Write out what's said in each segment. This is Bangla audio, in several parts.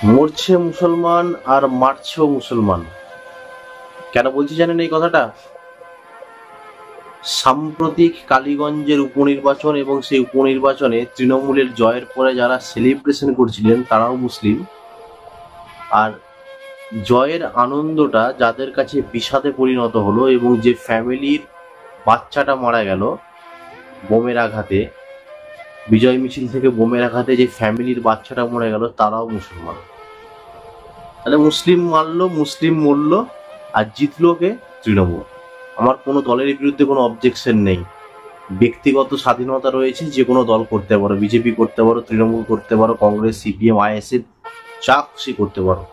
মরছে মুসলমান আর মারছেও মুসলমান। কেন বলছি জানেন এই কথাটা? সাম্প্রতিক কালীগঞ্জের উপনির্বাচন এবং সেই উপনির্বাচনে তৃণমূলের জয়ের পরে যারা সেলিব্রেশন করছিলেন তারাও মুসলিম, আর জয়ের আনন্দটা যাদের কাছে বিষাদে পরিণত হলো এবং যে ফ্যামিলির বাচ্চাটা মারা গেল বোমের আঘাতে, বিজয় মিছিল থেকে বোমের আঘাতে যে ফ্যামিলির বাচ্চাটা মরে গেল তারাও মুসলমান। তাহলে মুসলিম মারলো, মুসলিম মরলো, আর জিতলো কে? তৃণমূল। আমার কোনো দলের বিরুদ্ধে কোনো অবজেকশন নেই, ব্যক্তিগত স্বাধীনতা রয়েছে, যে কোনো দল করতে পারো, বিজেপি করতে পারো, তৃণমূল করতে পারো, কংগ্রেস, সিপিএম, আইএসএফ, যা খুশি করতে পারো।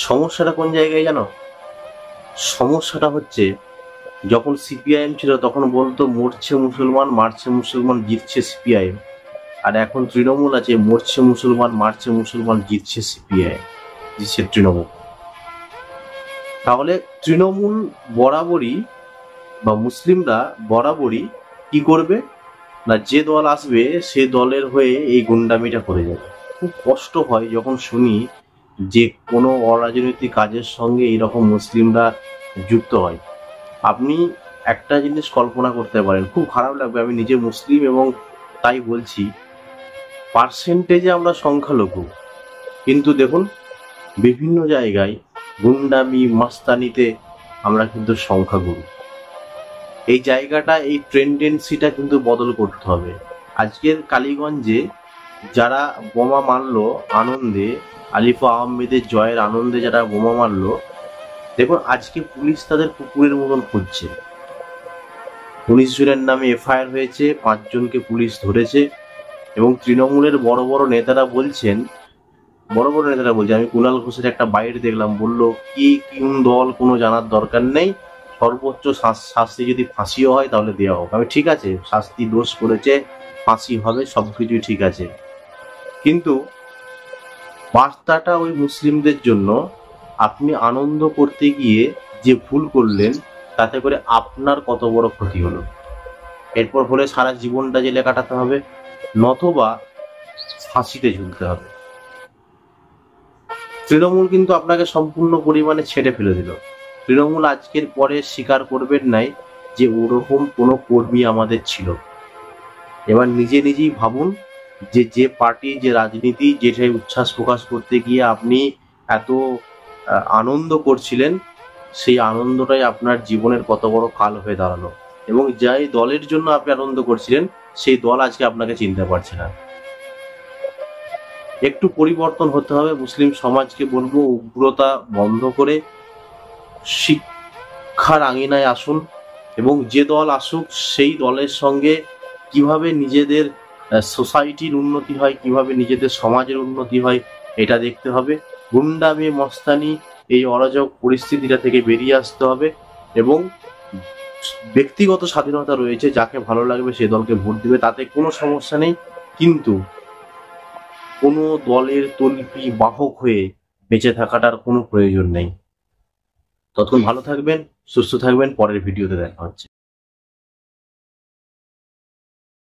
সমস্যাটা কোন জায়গায় জানো? সমস্যাটা হচ্ছে যখন সিপিআইএম ছিল তখন বলতো মরছে মুসলমান, মারছে মুসলমান, জিতছে সিপিআইএম, আর এখন তৃণমূল আছে মরছে মুসলমান, মারছে মুসলমান, জিতছে সিপিআইএম, জিতছে তৃণমূল। তাহলে তৃণমূল বরাবরই বা মুসলিমরা বরাবরই কি করবে না, যে দল আসবে সে দলের হয়ে এই গুন্ডামিটা করে যাবে। খুব কষ্ট হয় যখন শুনি যে কোনো অরাজনৈতিক কাজের সঙ্গে এইরকম মুসলিমরা যুক্ত হয়। আপনি একটা জিনিস কল্পনা করতে পারেন, খুব খারাপ লাগবে, আমি নিজে মুসলিম এবং তাই বলছি, পার্সেন্টেজে আমরা সংখ্যালঘু, কিন্তু দেখুন বিভিন্ন জায়গায় গুন্ডামি মাস্তানিতে আমরা কিন্তু সংখ্যাগুরু। এই জায়গাটা, এই টেন্ডেন্সিটা কিন্তু বদল করতে হবে। আজকের কালীগঞ্জে যারা বোমা মারলো আনন্দে, আলিফা আহমেদের জয়ের আনন্দে যারা বোমা মারলো, দেখুন আজকে পুলিশ তাদের কুকুরের মতন খুঁজছে। 19 জনের নামে এফআইআর হয়েছে, 5 জনকে পুলিশ ধরেছে, এবং তৃণমূলের বড় বড় নেতারা বলছেন, আমি কুণাল ঘোষের একটা বাইট দেখলাম, বললো কি কোন দল কোনো জানার দরকার নেই, সর্বোচ্চ শাস্তি যদি ফাঁসিও হয় তাহলে দেওয়া হোক। আমি ঠিক আছে, শাস্তি দোষ করেছে, ফাঁসি হবে, সবকিছুই ঠিক আছে, কিন্তু বার্তাটা ওই মুসলিমদের জন্য, আপনি আনন্দ করতে গিয়ে যে ভুল করলেন তাতে করে আপনার কত বড় ক্ষতি হলো। এরপর হলে সারা জীবনটা জেলে কাটাতে হবে, নতবা ফাঁসিতে ঝুলতে হবে। তৃণমূল কিন্তু আপনাকে সম্পূর্ণ পরিমাণে ছেড়ে ফেলে দিল। তৃণমূল আজকের পরে স্বীকার করবেন নাই যে ওরকম কোনো কর্মী আমাদের ছিল। এবার নিজে নিজেই ভাবুন যে যে পার্টি, যে রাজনীতি, যেটাই উচ্ছ্বাস প্রকাশ করতে গিয়ে আপনি এত আনন্দ করছিলেন, সেই আনন্দটাই আপনার জীবনের কত বড় কাল হয়ে দাঁড়ালো, এবং যাই দলের জন্য আপনি আনন্দ করছিলেন সেই দল আজকে আপনাকে চিনতে পারছে না। একটু পরিবর্তন হতে হবে। মুসলিম সমাজকে বলবো, উগ্রতা বন্ধ করে শিক্ষার আঙিনায় আসুন, এবং যে দল আসুক সেই দলের সঙ্গে কিভাবে নিজেদের সোসাইটির উন্নতি হয়, কিভাবে নিজেদের সমাজের উন্নতি হয়, এটা দেখতে হবে। গুন্ডামি মস্তানি এই অরাজক পরিস্থিতিটা থেকে বেরিয়ে আসতে হবে, এবং ব্যক্তিগত স্বাধীনতা রয়েছে, যাকে ভালো লাগবে সে দলকে ভোট দিবে, তাতে কোনো সমস্যা নেই, কিন্তু কোনো দলের তল্পি বাহক হয়ে বেঁচে থাকাটার কোনো প্রয়োজন নেই। ততক্ষণ ভালো থাকবেন, সুস্থ থাকবেন, পরের ভিডিওতে দেখা হচ্ছে।